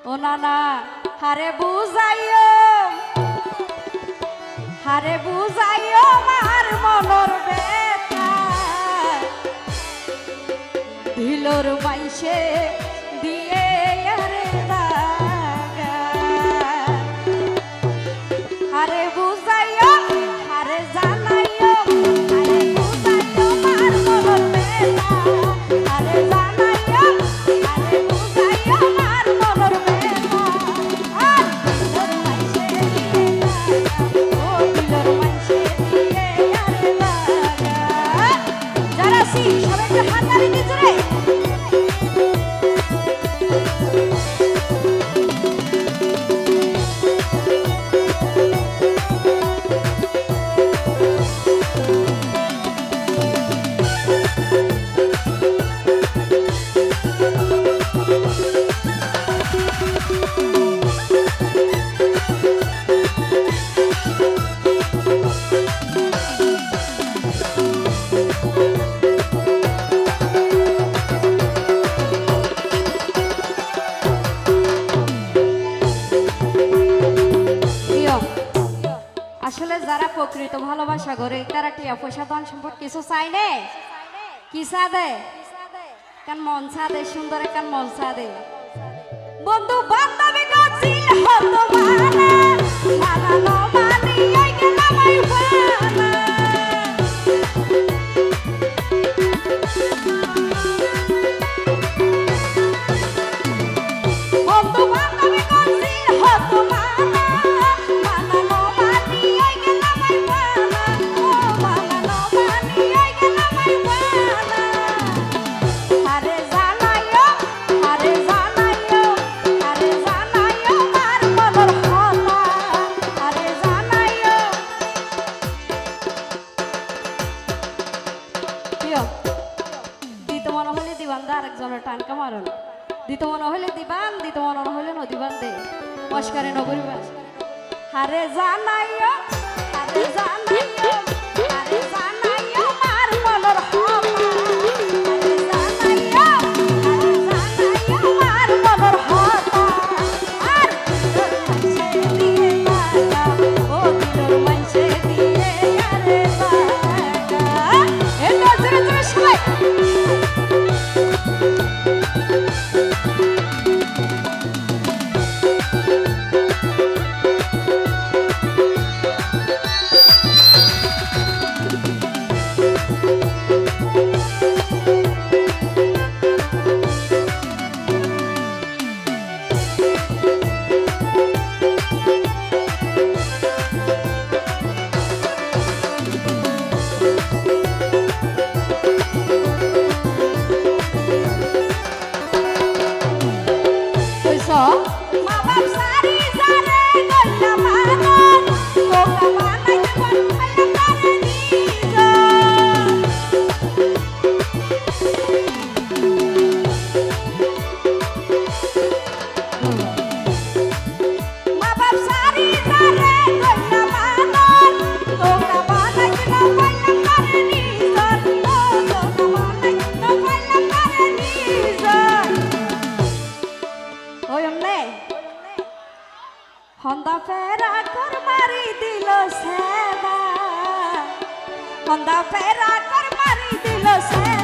ও নানা হারে বুঝাইও মার মনর বেতা দিলর বাইশে দিয়ে আরে দাগা হারে বুঝাইও হারে জানাইও হারে বুঝাইও মার মনর বেতা হারে জানাইও হারে বুঝাইও মার মনর বেতা আর দিলর বাইশে দিয়ে দাগা ও দিলর বাইশে দিয়ে আরে দাগা যারা সি সবাইকে হাত তালি দিতে রে আসলে যারা প্রকৃত ভালোবাসা করে তারা টিয়া পয়সা ধন সম্পদ কিছু চাই নে কি চাঁদে কান মন চাঁদে সুন্দর কান মন চাঁদে বন্ধু বান্ধবী গছিল হতো মানা মানানো মানি আই গেলাম আই বানা বন্ধু বান্ধবী গছিল হতো মানা টানকা মারুন দিতে মনে হইলে দিবান দিতে মনে হইলে নদীবান দে মস্কারে নগরীবান হারে জানাইও হারে জানাইও হারে জানাইও মার মনের হতা হারে জানাইও মার মনের হতা আর দিলর মাইসে দিয়ে দাগা ও দিলর মাইসে দিয়ে আরে দাগা এটা জোরে জোরে সবাই হন্দা ফেরা কর মারি দিল সেবা হন্দা ফেরা কর মারি দিল সেবা